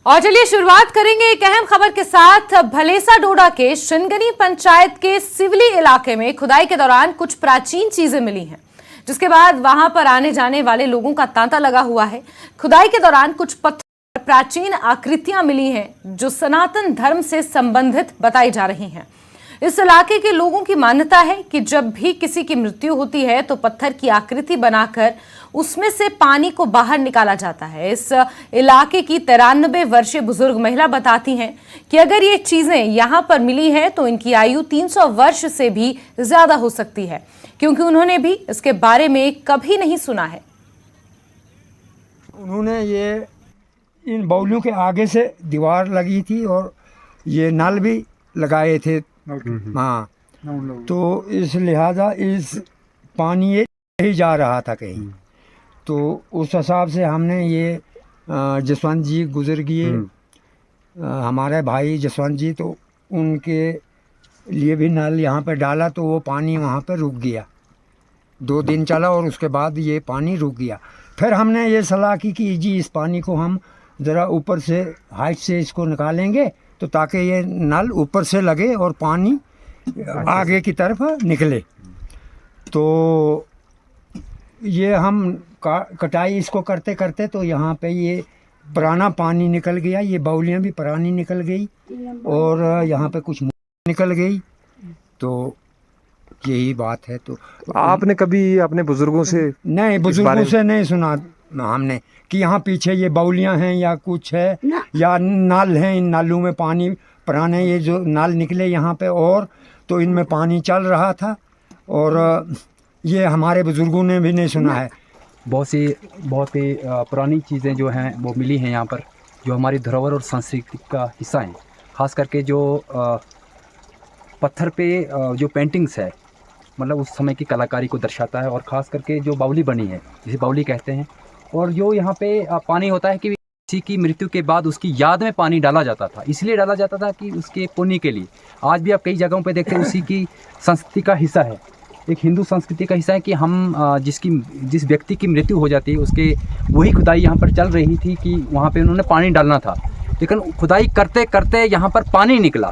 और चलिए शुरुआत करेंगे एक अहम खबर के साथ। भलेसा डोडा के शिनगनी पंचायत के सिवली इलाके में खुदाई के दौरान कुछ प्राचीन चीजें मिली हैं, जिसके बाद वहां पर आने जाने वाले लोगों का तांता लगा हुआ है। खुदाई के दौरान कुछ पत्थर प्राचीन आकृतियां मिली हैं जो सनातन धर्म से संबंधित बताई जा रही हैं। इस इलाके के लोगों की मान्यता है कि जब भी किसी की मृत्यु होती है तो पत्थर की आकृति बनाकर उसमें से पानी को बाहर निकाला जाता है। इस इलाके की 93 वर्षीय बुजुर्ग महिला बताती हैं कि अगर ये चीजें यहाँ पर मिली हैं तो इनकी आयु 300 वर्ष से भी ज्यादा हो सकती है, क्योंकि उन्होंने भी इसके बारे में कभी नहीं सुना है। उन्होंने ये इन बाउलियों के आगे से दीवार लगी थी और ये नल भी लगाए थे। हाँ, तो इस लिहाजा इस पानी ये ही जा रहा था कहीं, तो उस हिसाब से हमने ये जसवंत जी गुजर गए, हमारे भाई जसवंत जी, तो उनके लिए भी नल यहाँ पे डाला तो वो पानी वहाँ पे रुक गया। 2 दिन चला और उसके बाद ये पानी रुक गया। फिर हमने ये सलाह की कि जी इस पानी को हम ज़रा ऊपर से हाइट से इसको निकालेंगे तो ताकि ये नल ऊपर से लगे और पानी आगे की तरफ निकले। तो ये हम कटाई इसको करते करते तो यहाँ पे ये पुराना पानी निकल गया, ये बाउलियाँ भी पुरानी निकल गई और यहाँ पे कुछ निकल गई। तो यही बात है। तो आपने कभी अपने बुजुर्गों से? नहीं, बुजुर्गों से नहीं सुना हमने कि यहाँ पीछे ये बाउलियाँ हैं या कुछ है या नल हैं, इन नालों में पानी पुराने ये जो नल निकले यहाँ पे और तो इनमें पानी चल रहा था और ये हमारे बुजुर्गों ने भी नहीं सुना है। बहुत ही पुरानी चीज़ें जो हैं वो मिली हैं यहाँ पर, जो हमारी धरोहर और संस्कृति का हिस्सा हैं। ख़ास करके जो पत्थर पे जो पेंटिंग्स है, मतलब उस समय की कलाकारी को दर्शाता है। और ख़ास करके जो बावली बनी है, जिसे बावली कहते हैं, और जो यहाँ पे पानी होता है कि किसी की मृत्यु के बाद उसकी याद में पानी डाला जाता था, इसलिए डाला जाता था कि उसके पुण्य के लिए। आज भी आप कई जगहों पे देखते हैं उसी की संस्कृति का हिस्सा है, एक हिंदू संस्कृति का हिस्सा है कि हम जिस व्यक्ति की मृत्यु हो जाती है उसके वही खुदाई यहाँ पर चल रही थी कि वहाँ पे उन्होंने पानी डालना था। लेकिन खुदाई करते करते यहाँ पर पानी निकला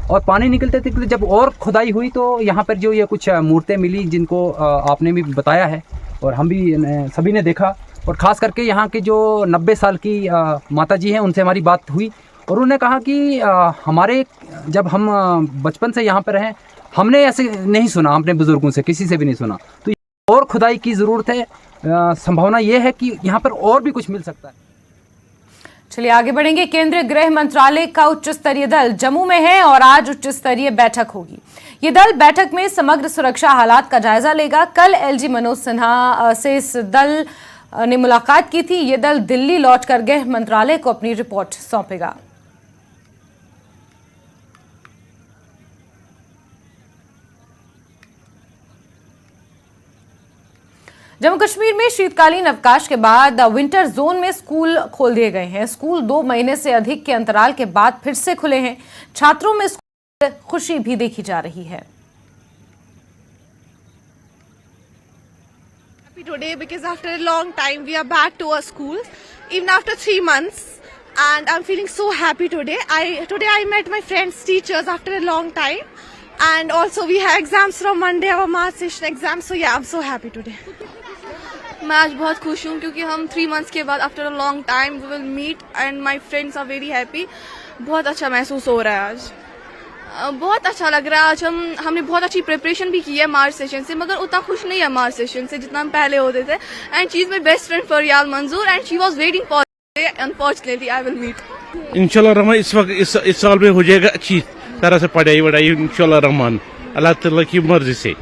और पानी निकलते निकलते जब और खुदाई हुई तो यहाँ पर जो ये कुछ मूर्तें मिली, जिनको आपने भी बताया है और हम भी सभी ने देखा। और ख़ास करके यहाँ के जो 90 साल की माता जी हैं, उनसे हमारी बात हुई और उन्होंने कहा कि हमारे जब हम बचपन से यहाँ पर हैं हमने ऐसे नहीं सुना, अपने बुज़ुर्गों से किसी से भी नहीं सुना। तो और खुदाई की ज़रूरत है, संभावना ये है कि यहाँ पर और भी कुछ मिल सकता है। चलिए आगे बढ़ेंगे। केंद्रीय गृह मंत्रालय का उच्च स्तरीय दल जम्मू में है और आज उच्च स्तरीय बैठक होगी। ये दल बैठक में समग्र सुरक्षा हालात का जायजा लेगा। कल एलजी मनोज सिन्हा से इस दल ने मुलाकात की थी। ये दल दिल्ली लौटकर गृह मंत्रालय को अपनी रिपोर्ट सौंपेगा। जम्मू कश्मीर में शीतकालीन अवकाश के बाद विंटर जोन में स्कूल खोल दिए गए हैं। स्कूल 2 महीने से अधिक के अंतराल के बाद फिर से खुले हैं। छात्रों में खुशी भी देखी जा रही है। Today, because after a long time we are back to our school, even after 3 months, and I'm feeling so happy today. Today I met my friends, teachers after a long time, and also we have exams from Monday, our March session exams. So yeah, I'm so happy today. मैं आज बहुत खुश हूँ क्योंकि हम 3 months के बाद after a long time we will meet and my friends are very happy. बहुत अच्छा महसूस हो रहा है आज, बहुत अच्छा लग रहा है। आज हमने बहुत अच्छी प्रिपरेशन भी की है मार्च सेशन से, मगर उतना खुश नहीं है मार्च सेशन से जितना हम पहले होते थे। And she is my best friend Fariyal Manzoor and she was waiting for unfortunately I will meet. इंशाल्लाह रहमान इस वक्त इस साल में हो जाएगा अच्छी तरह से पढ़ाई वढ़ाई इंशाल्लाह रहमान, अल्लाह ताला की मर्जी से।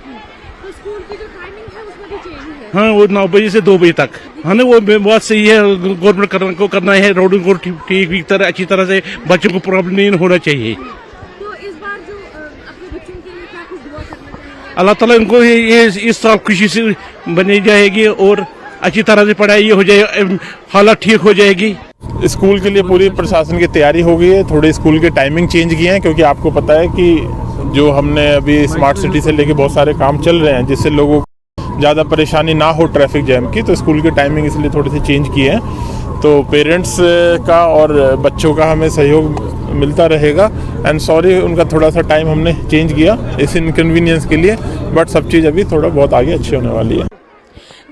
हाँ, वो 9 बजे से 2 बजे तक। हाँ ना, वो बात सही है। गवर्नमेंट को करना है, रोडों को ठीक तरह अच्छी तरह से, बच्चों को प्रॉब्लम नहीं होना चाहिए। तो इस बार जो अपने बच्चों के लिए क्या कुछ दुआ करना चाहिए? अल्लाह ताला इनको ये इस साल खुशी से बनी जाएगी और अच्छी तरह से पढ़ाई हो जाए, हालत ठीक हो जाएगी। स्कूल के लिए पूरी प्रशासन की तैयारी हो गई है। थोड़े स्कूल के टाइमिंग चेंज किए हैं क्योंकि आपको पता है कि जो हमने अभी स्मार्ट सिटी से लेके बहुत सारे काम चल रहे हैं जिससे लोगों को ज़्यादा परेशानी ना हो ट्रैफिक जैम की, तो स्कूल के टाइमिंग इसलिए थोड़े से चेंज किए हैं। तो पेरेंट्स का और बच्चों का हमें सहयोग मिलता रहेगा। एंड सॉरी उनका थोड़ा सा टाइम हमने चेंज किया इस इनकन्वीनियंस के लिए, बट सब चीज़ अभी थोड़ा बहुत आगे अच्छी होने वाली है।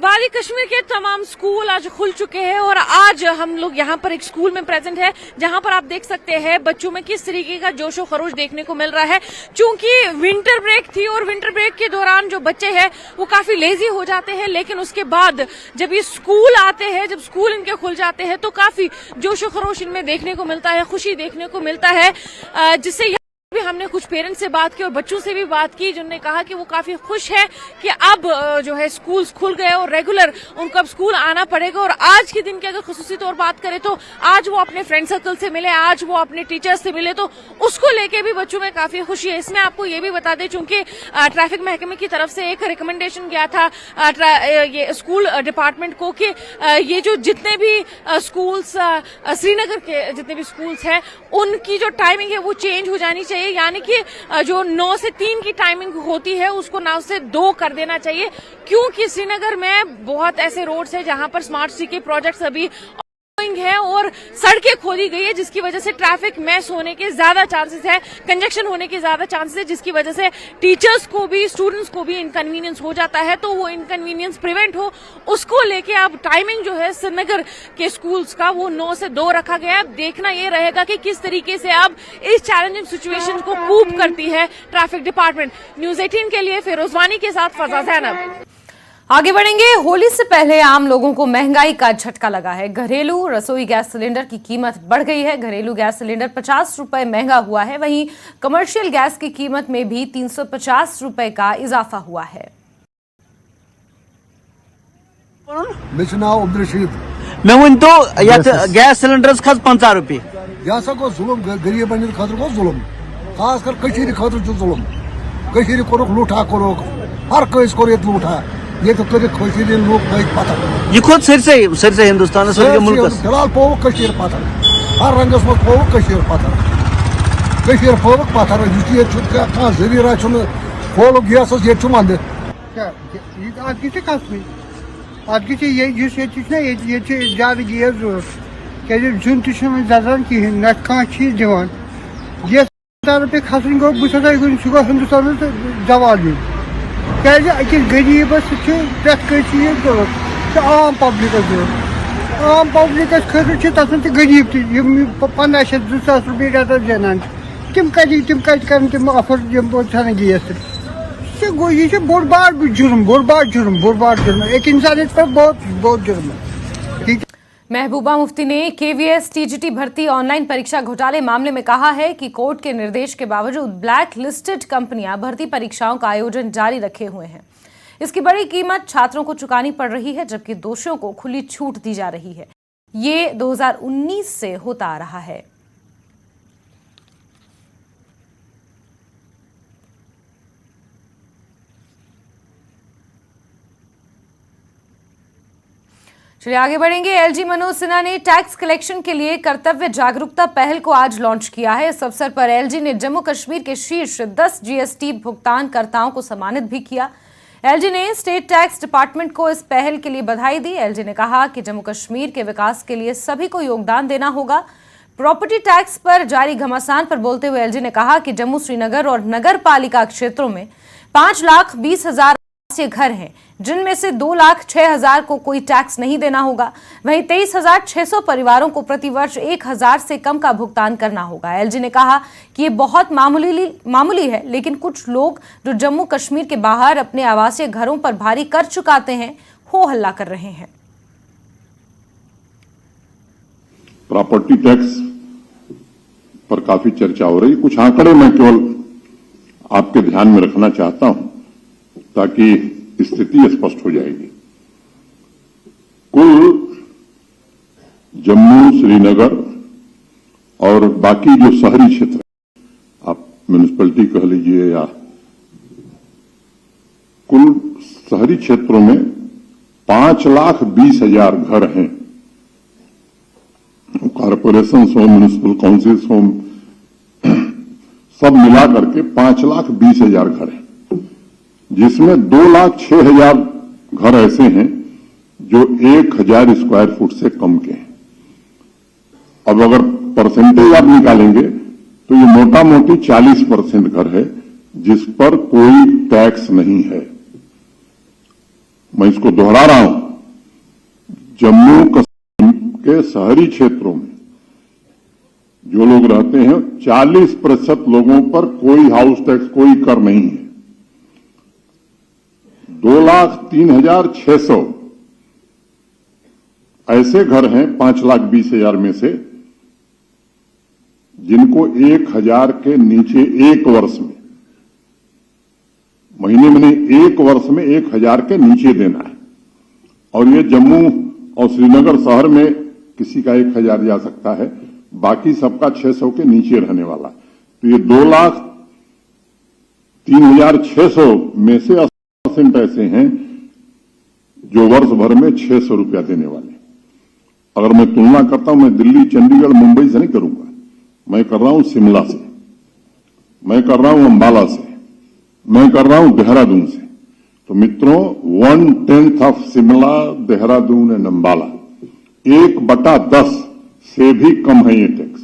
वादी कश्मीर के तमाम स्कूल आज खुल चुके हैं और आज हम लोग यहाँ पर एक स्कूल में प्रेजेंट है जहाँ पर आप देख सकते हैं बच्चों में किस तरीके का जोशो खरोश देखने को मिल रहा है। चूंकि विंटर ब्रेक थी और विंटर ब्रेक के दौरान जो बच्चे हैं वो काफी लेजी हो जाते हैं, लेकिन उसके बाद जब ये स्कूल आते हैं, जब स्कूल इनके खुल जाते हैं तो काफी जोशो खरोश इनमें देखने को मिलता है, खुशी देखने को मिलता है। जिससे भी हमने कुछ पेरेंट्स से बात की और बच्चों से भी बात की जिन्होंने कहा कि वो काफी खुश है कि अब जो है स्कूल खुल गए और रेगुलर उनको अब स्कूल आना पड़ेगा। और आज के दिन की अगर खुसूसी तौर बात करें तो आज वो अपने फ्रेंड सर्कल से मिले, आज वो अपने टीचर्स से मिले, तो उसको लेके भी बच्चों में काफी खुशी है। इसमें आपको ये भी बता दें चूंकि ट्रैफिक महकमे की तरफ से एक रिकमेंडेशन गया था ये स्कूल डिपार्टमेंट को कि ये जो जितने भी स्कूल्स श्रीनगर के जितने भी स्कूल्स हैं उनकी जो टाइमिंग है वो चेंज हो जानी चाहिए, यानी कि जो 9 से 3 की टाइमिंग होती है उसको 9 से 2 कर देना चाहिए, क्योंकि श्रीनगर में बहुत ऐसे रोड्स हैं जहां पर स्मार्ट सिटी के प्रोजेक्ट्स अभी है और सड़कें खोदी गई है जिसकी वजह से ट्रैफिक मैस होने के ज्यादा चांसेस है, कंजक्शन होने के ज्यादा चांसेस है, जिसकी वजह से टीचर्स को भी स्टूडेंट्स को भी इनकन्वीनियंस हो जाता है। तो वो इनकन्वीनियंस प्रिवेंट हो उसको लेके अब टाइमिंग जो है श्रीनगर के स्कूल्स का वो 9 से 2 रखा गया। अब देखना ये रहेगा कि किस तरीके से अब इस चैलेंजिंग सिचुएशन को कूप करती है ट्रैफिक डिपार्टमेंट। न्यूज 18 के लिए फिरोजवानी के साथ फजा ज़ैनब। आगे बढ़ेंगे। होली से पहले आम लोगों को महंगाई का झटका लगा है। घरेलू रसोई गैस सिलेंडर की कीमत बढ़ गई है। घरेलू गैस सिलेंडर 50 रुपए महंगा हुआ है। वहीं कमर्शियल गैस की कीमत में भी 350 रुपए का इजाफा हुआ है। मैं वन तो गैस सिलेंडर खत 50 रुपये यह गो जुलम गरीब खतर गो जुलम, खास कर खतर जुलम कोरुक लूठा कोरुक हर कस कोर लूठा ये तो कर लोग पता यह खोद सरसे हिंदुस्तान मुल्क फिलहाल पोवक पत्थर हर रंगस मज पोवक पत्थर पोवक पत्थर कह जरीरा खोल गैस ये मंद अत ज्यादा गैस जरूरत क्या जुन तजान कहें न चीज दिवान गैस रुपये खसन गो बह हिंदुस्तान जवाब दिन क्या अकिस गरीबस प्रेत जरूरत आम पब्लिकस जरूरत आम पब्लिकस खतर तथ गरीब 1500-2000 रुपये रटन जानान तम कम अफोर्ड सान गैस गो यह बोड़ बार जुर्म एक इंसान पर बहुत जुर्म है। महबूबा मुफ्ती ने केवीएस टीजीटी भर्ती ऑनलाइन परीक्षा घोटाले मामले में कहा है कि कोर्ट के निर्देश के बावजूद ब्लैक लिस्टेड कंपनियां भर्ती परीक्षाओं का आयोजन जारी रखे हुए हैं। इसकी बड़ी कीमत छात्रों को चुकानी पड़ रही है, जबकि दोषियों को खुली छूट दी जा रही है। ये 2019 से होता आ रहा है। चलिए आगे बढ़ेंगे। एलजी मनोज सिन्हा ने टैक्स कलेक्शन के लिए कर्तव्य जागरूकता पहल को आज लॉन्च किया है। इस अवसर पर एलजी ने जम्मू कश्मीर के शीर्ष 10 जीएसटी भुगतानकर्ताओं को सम्मानित भी किया। एलजी ने स्टेट टैक्स डिपार्टमेंट को इस पहल के लिए बधाई दी। एलजी ने कहा कि जम्मू कश्मीर के विकास के लिए सभी को योगदान देना होगा। प्रॉपर्टी टैक्स पर जारी घमासान पर बोलते हुए एलजी ने कहा कि जम्मू श्रीनगर और नगर पालिका क्षेत्रों में 5,20,000 घर हैं, जिनमें से 2,06,000 को कोई टैक्स नहीं देना होगा। वहीं 23,600 परिवारों को प्रतिवर्ष 1,000 से कम का भुगतान करना होगा। एलजी ने कहा कि ये बहुत मामूली है, लेकिन कुछ लोग जो जम्मू कश्मीर के बाहर अपने आवासीय घरों पर भारी कर चुकाते हैं, हो हल्ला कर रहे हैं। प्रॉपर्टी टैक्स पर काफी चर्चा हो रही। कुछ आंकड़े मैं केवल आपके ध्यान में रखना चाहता हूं ताकि स्थिति स्पष्ट हो जाएगी। कुल जम्मू, श्रीनगर और बाकी जो शहरी क्षेत्र, आप म्यूनिसिपैलिटी कह लीजिए, या कुल शहरी क्षेत्रों में 5,20,000 घर हैं। कॉरपोरेशन हो, म्यूनिसिपल काउंसिल्स हो, सब मिला करके 5,20,000 घर हैं, जिसमें 2,06,000 घर ऐसे हैं जो 1,000 स्क्वायर फुट से कम के हैं। अब अगर परसेंटेज आप निकालेंगे तो ये मोटा मोटी 40% घर है जिस पर कोई टैक्स नहीं है। मैं इसको दोहरा रहा हूं, जम्मू कश्मीर के शहरी क्षेत्रों में जो लोग रहते हैं 40% लोगों पर कोई हाउस टैक्स, कोई कर नहीं है। 2,03,600 ऐसे घर हैं 5,20,000 में से जिनको 1,000 के नीचे एक वर्ष में, महीने में नहीं, एक वर्ष में 1,000 के नीचे देना है। और ये जम्मू और श्रीनगर शहर में किसी का 1,000 जा सकता है, बाकी सबका 600 के नीचे रहने वाला। तो ये 2,03,600 में से 80% ऐसे हैं जो वर्ष भर में 600 रुपया देने वाले। अगर मैं तुलना करता हूं, मैं दिल्ली, चंडीगढ़, मुंबई से नहीं करूंगा, मैं कर रहा हूं शिमला से, मैं कर रहा हूं अंबाला से, मैं कर रहा हूं देहरादून से। तो मित्रों, 1/10 ऑफ शिमला, देहरादून एंड अंबाला, 1/10 से भी कम है ये टैक्स।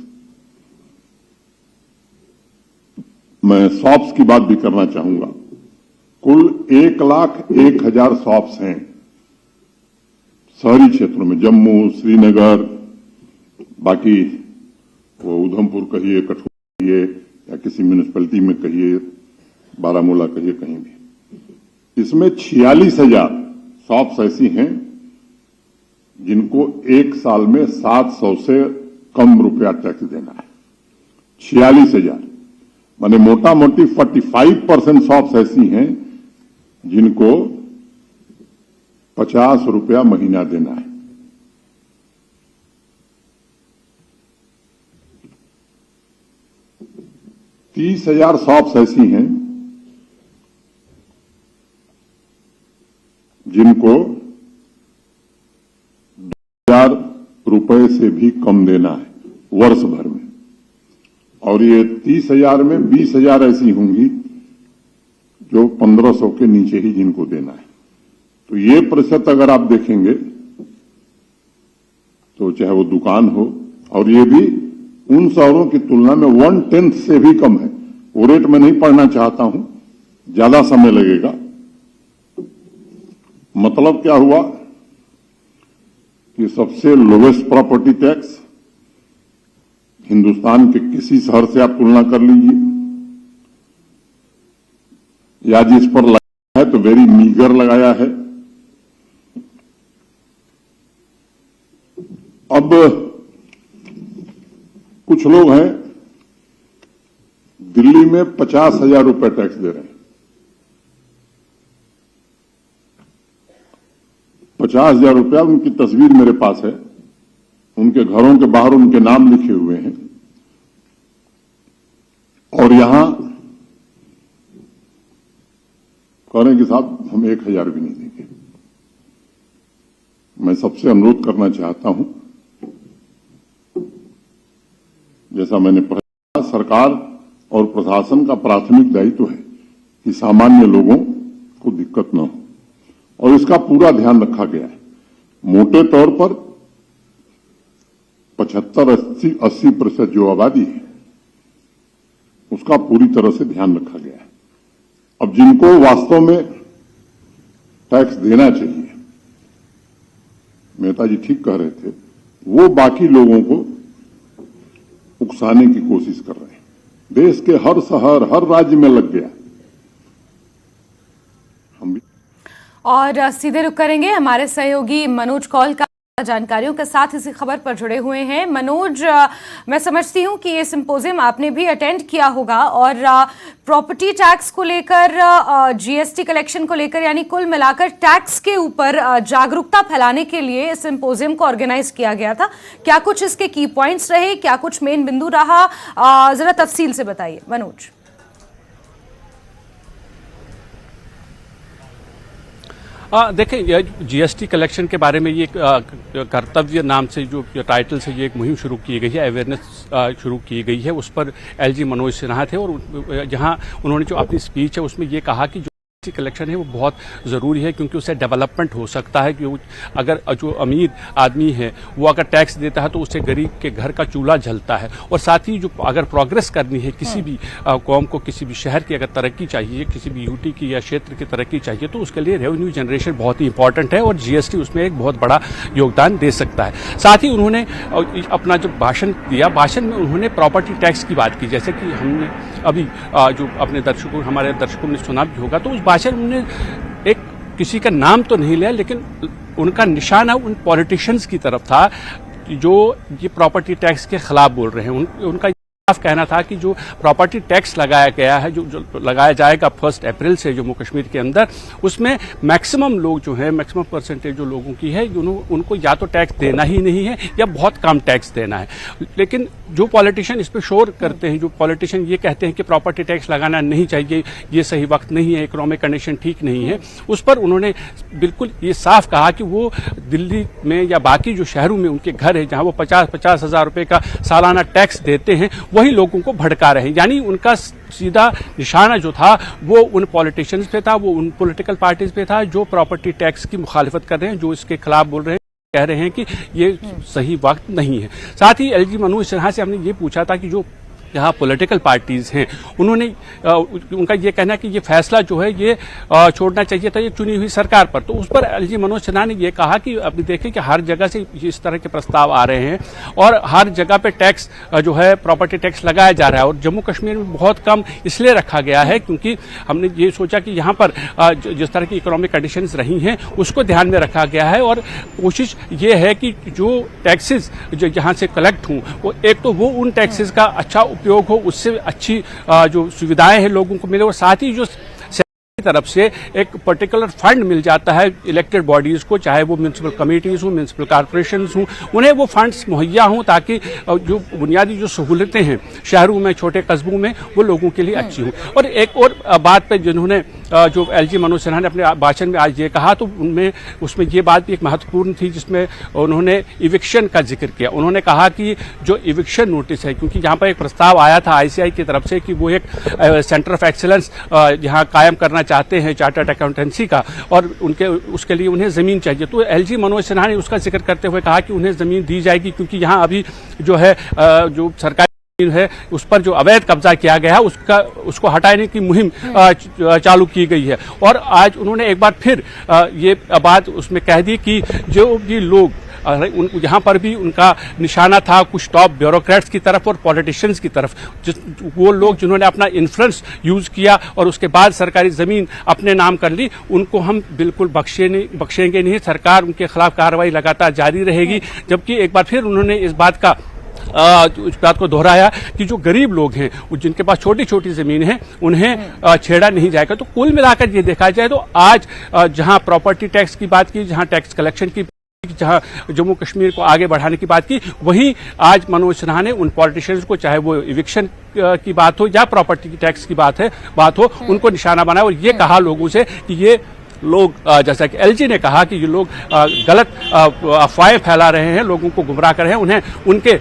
मैं शॉप्स की बात भी करना चाहूंगा। कुल 1,01,000 शॉप्स हैं शहरी क्षेत्रों में, जम्मू, श्रीनगर, बाकी वो उधमपुर कहिए, कठुआ कहिए, या किसी म्यूनिसिपैलिटी में कहिए, बारामूला कहिए, कहीं भी। इसमें 46,000 शॉप्स ऐसी हैं जिनको एक साल में 700 से कम रुपया टैक्स देना है। 46,000 माने मोटा मोटी 45% शॉप्स ऐसी हैं जिनको 50 रुपया महीना देना है। तीस 30,000 शॉप्स ऐसी हैं जिनको 2,000 रुपए से भी कम देना है वर्ष भर में। और ये 30,000 में 20,000 ऐसी होंगी जो 1,500 के नीचे ही जिनको देना है। तो ये प्रतिशत अगर आप देखेंगे तो चाहे वो दुकान हो, और ये भी उन शहरों की तुलना में 1/10 से भी कम है। वो रेट में नहीं पढ़ना चाहता हूं, ज्यादा समय लगेगा। मतलब क्या हुआ कि सबसे लोवेस्ट प्रॉपर्टी टैक्स हिंदुस्तान के किसी शहर से आप तुलना कर लीजिए, या जिस पर लगाया है तो वेरी मीगर लगाया है। अब कुछ लोग हैं दिल्ली में 50,000 रुपए टैक्स दे रहे हैं। 50,000 रुपया, उनकी तस्वीर मेरे पास है, उनके घरों के बाहर उनके नाम लिखे हुए हैं, और यहां कह रहे हैं कि साहब हम 1,000 भी नहीं देंगे। मैं सबसे अनुरोध करना चाहता हूं, जैसा मैंने पढ़ा, सरकार और प्रशासन का प्राथमिक दायित्व है कि सामान्य लोगों को दिक्कत न हो, और इसका पूरा ध्यान रखा गया है। मोटे तौर पर 75-80% जो आबादी है उसका पूरी तरह से ध्यान रखा गया है। अब जिनको वास्तव में टैक्स देना चाहिए, मेहता जी ठीक कह रहे थे, वो बाकी लोगों को उकसाने की कोशिश कर रहे हैं। देश के हर शहर, हर राज्य में लग गया। हम भी और सीधे रुक करेंगे हमारे सहयोगी मनोज कौल का जानकारियों के साथ इसी खबर पर जुड़े हुए हैं। मनोज, मैं समझती हूं कि ये सिंपोजियम आपने भी अटेंड किया होगा, और प्रॉपर्टी टैक्स को लेकर, जीएसटी कलेक्शन को लेकर, यानी कुल मिलाकर टैक्स के ऊपर जागरूकता फैलाने के लिए इस सिंपोजियम को ऑर्गेनाइज किया गया था। क्या कुछ इसके की पॉइंट्स रहे, क्या कुछ मेन बिंदु रहा, जरा तफसील से बताइए मनोज। देखिए, जीएसटी कलेक्शन के बारे में ये कर्तव्य नाम से जो टाइटल से ये एक मुहिम शुरू की गई है, अवेयरनेस शुरू की गई है, उस पर एलजी मनोज सिन्हा थे, और जहां उन्होंने जो अपनी स्पीच है उसमें ये कहा कि जो कलेक्शन है वो बहुत ज़रूरी है, क्योंकि उससे डेवलपमेंट हो सकता है। कि अगर जो अमीर आदमी है वो अगर टैक्स देता है तो उससे गरीब के घर का चूल्हा जलता है। और साथ ही जो अगर प्रोग्रेस करनी है किसी भी कौम को, किसी भी शहर की अगर तरक्की चाहिए, किसी भी यूटी की या क्षेत्र की तरक्की चाहिए, तो उसके लिए रेवेन्यू जनरेशन बहुत ही इंपॉर्टेंट है और जीएसटी उसमें एक बहुत बड़ा योगदान दे सकता है। साथ ही उन्होंने अपना जो भाषण दिया, भाषण में उन्होंने प्रॉपर्टी टैक्स की बात की, जैसे कि हमने अभी जो अपने दर्शकों, हमारे दर्शकों ने सुना भी होगा। तो उस भाषण में उन्होंने एक किसी का नाम तो नहीं लिया, लेकिन उनका निशाना उन पॉलिटिशियंस की तरफ था जो ये प्रॉपर्टी टैक्स के खिलाफ बोल रहे हैं। उनका साफ कहना था कि जो प्रॉपर्टी टैक्स लगाया गया है, जो लगाया जाएगा 1 अप्रैल से जम्मू कश्मीर के अंदर, उसमें मैक्सिमम लोग जो हैं, मैक्सिमम परसेंटेज जो लोगों की है, उनको या तो टैक्स देना ही नहीं है या बहुत कम टैक्स देना है। लेकिन जो पॉलिटिशियन इस पर शोर करते हैं, जो पॉलिटिशियन ये कहते हैं कि प्रॉपर्टी टैक्स लगाना नहीं चाहिए, ये सही वक्त नहीं है, इकोनॉमिक कंडीशन ठीक नहीं है, उस पर उन्होंने बिल्कुल ये साफ कहा कि वो दिल्ली में या बाकी जो शहरों में उनके घर है, जहाँ वो 50-50 हज़ार रुपये का सालाना टैक्स देते हैं, वही लोगों को भड़का रहे हैं। यानी उनका सीधा निशाना जो था वो उन पॉलिटिशियंस पे था, वो उन पॉलिटिकल पार्टीज पे था जो प्रॉपर्टी टैक्स की मुखालिफत कर रहे हैं, जो इसके खिलाफ बोल रहे हैं, कह रहे हैं कि ये सही वक्त नहीं है। साथ ही एलजी मनोज सिन्हा से हमने ये पूछा था कि जो यहाँ पॉलिटिकल पार्टीज हैं, उन्होंने उनका ये कहना है कि ये फैसला जो है ये छोड़ना चाहिए था ये चुनी हुई सरकार पर। तो उस पर एलजी मनोज सिन्हा ने ये कहा कि अभी देखें कि हर जगह से इस तरह के प्रस्ताव आ रहे हैं और हर जगह पे टैक्स जो है प्रॉपर्टी टैक्स लगाया जा रहा है, और जम्मू कश्मीर में बहुत कम इसलिए रखा गया है क्योंकि हमने ये सोचा कि यहाँ पर जिस तरह की इकोनॉमिक कंडीशंस रही हैं उसको ध्यान में रखा गया है। और कोशिश ये है कि जो टैक्सेस जो यहाँ से कलेक्ट हों, वो एक तो वो उन टैक्सेस का अच्छा उपयोग हो, उससे अच्छी जो सुविधाएं हैं लोगों को मिले, और साथ ही जो की तरफ से एक पर्टिकुलर फंड मिल जाता है इलेक्टेड बॉडीज को, चाहे वो म्यूनिसिपल कमेटीज हों, म्यूनिसिपल कॉर्पोरेशंस हों, उन्हें वो फंड्स मुहैया हों ताकि जो बुनियादी जो सहूलतें हैं शहरों में, छोटे कस्बों में, वो लोगों के लिए अच्छी हों। और एक और बात पे जिन्होंने जो एलजी मनोज सिन्हा ने अपने भाषण में आज ये कहा, तो उसमें ये बात भी एक महत्वपूर्ण थी जिसमें उन्होंने इविक्शन का जिक्र किया। उन्होंने कहा कि जो इविक्शन नोटिस है, क्योंकि यहाँ पर एक प्रस्ताव आया था आईसीआई की तरफ से कि वो एक सेंटर ऑफ एक्सीलेंस यहाँ कायम करना चाहते हैं चार्टर्ड अकाउंटेंसी का, और उसके लिए उन्हें ज़मीन चाहिए। तो एलजी मनोज सिन्हा ने उसका जिक्र करते हुए कहा कि उन्हें ज़मीन दी जाएगी, क्योंकि यहाँ अभी जो है जो सरकारी है उस पर जो अवैध कब्जा किया गया है उसको हटाने की मुहिम चालू की गई है। और आज उन्होंने एक बार फिर ये बात उसमें कह दी कि जो भी लोग यहाँ पर भी उनका निशाना था कुछ टॉप ब्यूरोक्रेट्स की तरफ और पॉलिटिशियंस की तरफ, वो लोग जिन्होंने अपना इन्फ्लुएंस यूज किया और उसके बाद सरकारी ज़मीन अपने नाम कर ली, उनको हम बिल्कुल बख्शेंगे नहीं। सरकार उनके खिलाफ कार्रवाई लगातार जारी रहेगी। जबकि एक बार फिर उन्होंने इस बात को दोहराया कि जो गरीब लोग हैं, जिनके पास छोटी छोटी ज़मीन है, उन्हें छेड़ा नहीं जाएगा। तो कुल मिलाकर ये देखा जाए तो आज जहां प्रॉपर्टी टैक्स की बात की, जहां टैक्स कलेक्शन की, जहां जम्मू कश्मीर को आगे बढ़ाने की बात की, वहीं आज मनोज सिन्हा ने उन पॉलिटिशियंस को, चाहे वो इविक्शन की बात हो या प्रॉपर्टी टैक्स की बात हो, उनको निशाना बनाया और ये कहा लोगों से कि ये लोग, जैसा कि एलजी ने कहा कि ये लोग गलत अफवाहें फैला रहे हैं, लोगों को गुमराह कर रहे हैं, उन्हें उनके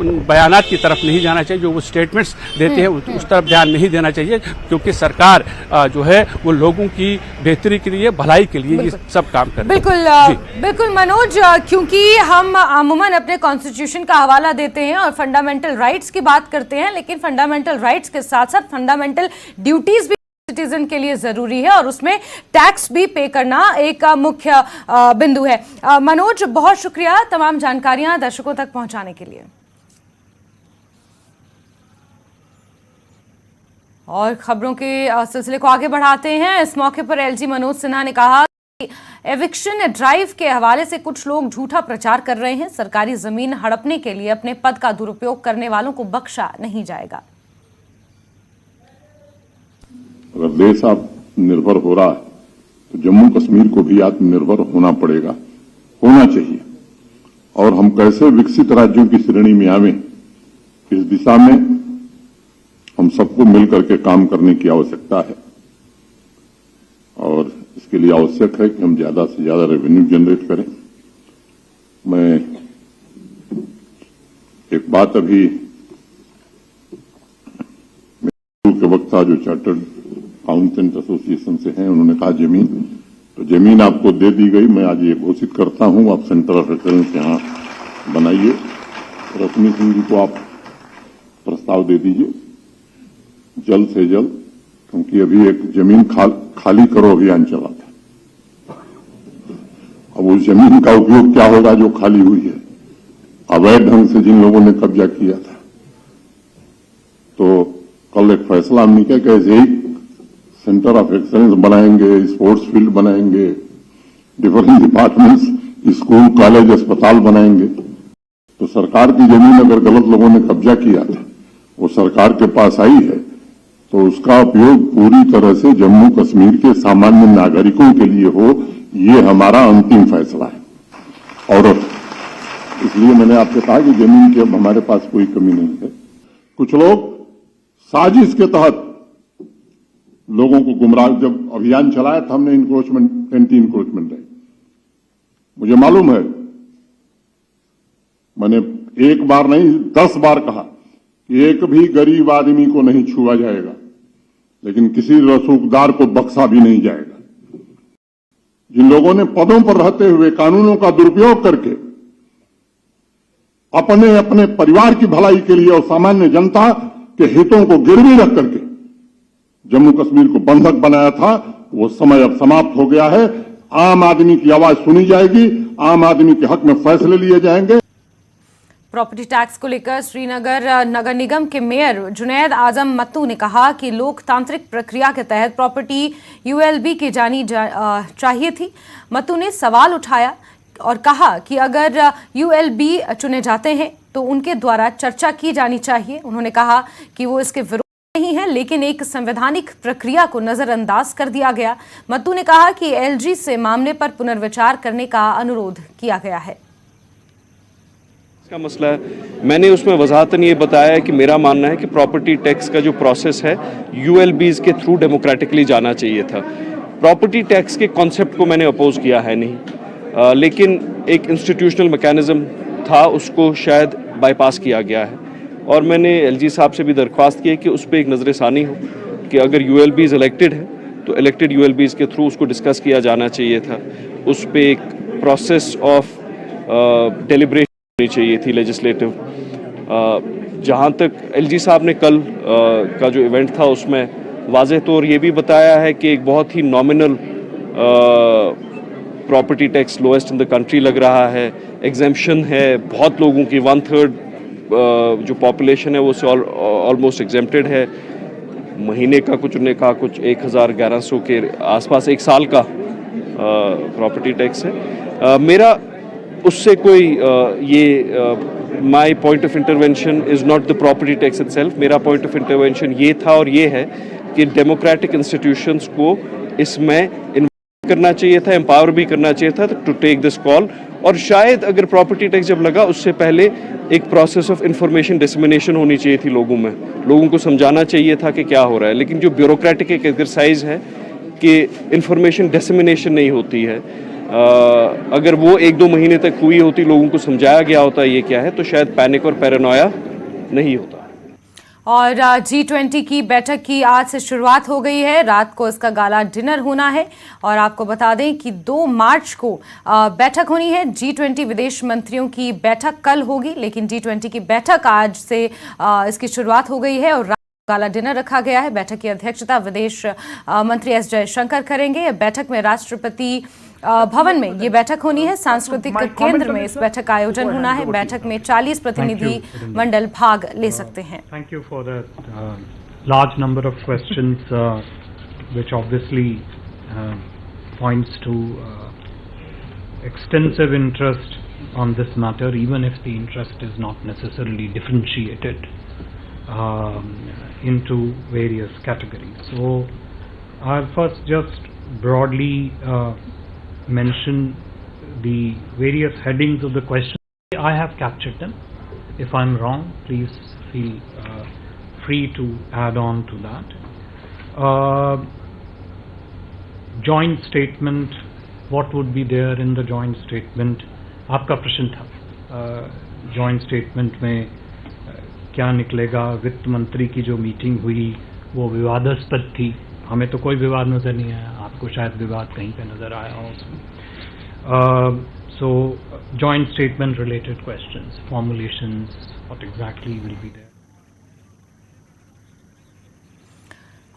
उन बयानात की तरफ नहीं जाना चाहिए, जो वो स्टेटमेंट्स देते हैं उस तरफ ध्यान नहीं देना चाहिए, क्योंकि सरकार जो है वो लोगों की बेहतरी के लिए, भलाई के लिए ये सब काम कर रही है। बिल्कुल मनोज, क्योंकि हम अमूमन अपने कॉन्स्टिट्यूशन का हवाला देते हैं और फंडामेंटल राइट्स की बात करते हैं, लेकिन फंडामेंटल राइट्स के साथ साथ फंडामेंटल ड्यूटीज भी सिटीजन के लिए जरूरी है और उसमें टैक्स भी पे करना एक मुख्य बिंदु है। मनोज, बहुत शुक्रिया तमाम जानकारियां दर्शकों तक पहुंचाने के लिए। और खबरों के सिलसिले को आगे बढ़ाते हैं। इस मौके पर एलजी मनोज सिन्हा ने कहा कि एविक्शन ड्राइव के हवाले से कुछ लोग झूठा प्रचार कर रहे हैं। सरकारी जमीन हड़पने के लिए अपने पद का दुरुपयोग करने वालों को बख्शा नहीं जाएगा। अगर देश आत्मनिर्भर हो रहा है तो जम्मू कश्मीर को भी आत्मनिर्भर होना पड़ेगा, होना चाहिए। और हम कैसे विकसित राज्यों की श्रेणी में आवें, इस दिशा में हम सबको मिलकर के काम करने की आवश्यकता है। और इसके लिए आवश्यक है कि हम ज्यादा से ज्यादा रेवेन्यू जनरेट करें। मैं एक बात अभी के वक्त था जो चार्टर्ड अकाउंटेंट एसोसिएशन से हैं, उन्होंने कहा जमीन, तो जमीन आपको दे दी गई। मैं आज ये घोषित करता हूं, आप सेंटर ऑफ एक्सेलेंस यहाँ बनाइए। रश्मि सिंह जी को आप प्रस्ताव दे दीजिए जल्द से जल्द, क्योंकि अभी एक जमीन खाली करो अभियान चला था। अब उस जमीन का उपयोग क्या होगा जो खाली हुई है, अवैध ढंग से जिन लोगों ने कब्जा किया था। तो कल एक फैसला हमने किया कि ऐसे ही सेंटर ऑफ एक्सेलेंस बनाएंगे, स्पोर्ट्स फील्ड बनाएंगे, डिफरेंट डिपार्टमेंट्स, स्कूल कॉलेज अस्पताल बनाएंगे। तो सरकार की जमीन अगर गलत लोगों ने कब्जा किया था, वो सरकार के पास आई है, तो उसका उपयोग पूरी तरह से जम्मू कश्मीर के सामान्य नागरिकों के लिए हो, ये हमारा अंतिम फैसला है। और इसलिए मैंने आपसे कहा कि जमीन की अब हमारे पास कोई कमी नहीं है। कुछ लोग साजिश के तहत लोगों को गुमराह, जब अभियान चलाया था हमने इंक्रोचमेंट, एंटी इंक्रोचमेंट है, मुझे मालूम है, मैंने एक बार नहीं 10 बार कहा कि एक भी गरीब आदमी को नहीं छुआ जाएगा, लेकिन किसी रसूखदार को बख्शा भी नहीं जाएगा। जिन लोगों ने पदों पर रहते हुए कानूनों का दुरुपयोग करके अपने अपने परिवार की भलाई के लिए और सामान्य जनता के हितों को गिरवी रख करके जम्मू कश्मीर को बंधक बनाया था, वो समय अब समाप्त हो गया है। आम आदमी की आवाज सुनी जाएगी, आम आदमी के हक में फैसले लिए जाएंगे। प्रॉपर्टी टैक्स को लेकर श्रीनगर नगर निगम के मेयर जुनैद आजम मत्तू ने कहा कि लोकतांत्रिक प्रक्रिया के तहत प्रॉपर्टी यूएलबी की जानी चाहिए थी। मत्तू ने सवाल उठाया और कहा कि अगर यूएलबी चुने जाते हैं तो उनके द्वारा चर्चा की जानी चाहिए। उन्होंने कहा कि वो इसके विरोध नहीं है, लेकिन एक संवैधानिक प्रक्रिया को नजरअंदाज कर दिया गया। मत्तू ने कहा कि एलजी से मामले पर पुनर्विचार करने का अनुरोध किया गया है। इसका मसला है, मैंने उसमें वजाहतन ये बताया कि मेरा मानना है कि प्रॉपर्टी टैक्स का जो प्रोसेस है यूएलबीज के थ्रू डेमोक्रेटिकली जाना चाहिए था। प्रॉपर्टी टैक्स के कॉन्सेप्ट को मैंने अपोज किया है नहीं, लेकिन एक इंस्टीट्यूशनल मैकेनिज्म था, उसको शायद बाईपास किया गया है। और मैंने एलजी साहब से भी दरख्वास्त की है कि उस पर एक नज़र-ए-सानी हो कि अगर यूएलबीज इलेक्टेड है तो इलेक्टेड यूएलबीज के थ्रू उसको डिस्कस किया जाना चाहिए था। उस पर एक प्रोसेस ऑफ डेलिब्रेशन होनी चाहिए थी लेजिस्लेटिव। जहाँ तक एलजी साहब ने कल का जो इवेंट था उसमें वाज़ेह तौर ये भी बताया है कि एक बहुत ही nominal property tax lowest in the country लग रहा है, एग्जेम्पशन है बहुत लोगों की, 1/3 जो पॉपुलेशन है वो ऑलमोस्ट एग्जेम्प्टेड है। महीने का कुछ उन्होंने कहा कुछ 1100 के आसपास एक साल का प्रॉपर्टी टैक्स है। मेरा उससे कोई my point of intervention is not the property tax itself. मेरा पॉइंट ऑफ इंटरवेंशन ये था और ये है कि डेमोक्रेटिक इंस्टीट्यूशंस को इसमें करना चाहिए था, एम्पावर भी करना चाहिए था टू टेक दिस कॉल। और शायद अगर प्रॉपर्टी टैक्स जब लगा उससे पहले एक प्रोसेस ऑफ इंफॉर्मेशन डिसमिनेशन होनी चाहिए थी लोगों में, लोगों को समझाना चाहिए था कि क्या हो रहा है। लेकिन जो ब्यूरोक्रेटिक एक एक्सरसाइज है कि इंफॉर्मेशन डिसमिनेशन नहीं होती है, अगर वो 1-2 महीने तक हुई होती, लोगों को समझाया गया होता ये क्या है, तो शायद पैनिक और पैरानोया नहीं होता। और G20 की बैठक की आज से शुरुआत हो गई है। रात को इसका गाला डिनर होना है और आपको बता दें कि 2 मार्च को बैठक होनी है। G20 विदेश मंत्रियों की बैठक कल होगी, लेकिन G20 की बैठक आज से इसकी शुरुआत हो गई है और गाला डिनर रखा गया है। बैठक की अध्यक्षता विदेश मंत्री एस जयशंकर करेंगे। बैठक में राष्ट्रपति भवन में ये बैठक होनी है। सांस्कृतिक केंद्र में इस बैठक का आयोजन होना है। बैठक में 40 प्रतिनिधि मंडल भाग ले सकते हैं। Thank you for that large number of questions which obviously points to extensive interest on this matter, even if the interest is not necessarily differentiated into various categories. So I'll first just broadly mention the various headings of the question. I have captured them. If I'm wrong, please feel free to add on to that. Joint statement, what would be there in the joint statement? आपका प्रश्न था joint statement में क्या निकलेगा। वित्त मंत्री की जो मीटिंग हुई वो विवादास्पद थी, हमें तो कोई विवाद नज़र नहीं आया, आपको शायद विवाद कहीं पे नज़र आया हो उसमें। So joint statement related questions, formulations, what exactly will be there.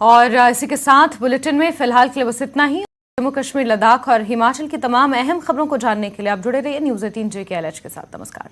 और इसी के साथ बुलेटिन में फिलहाल के लिए बस इतना ही। जम्मू कश्मीर, लद्दाख और हिमाचल की तमाम अहम खबरों को जानने के लिए आप जुड़े रहिए न्यूज़ 18 JKLH के साथ। नमस्कार।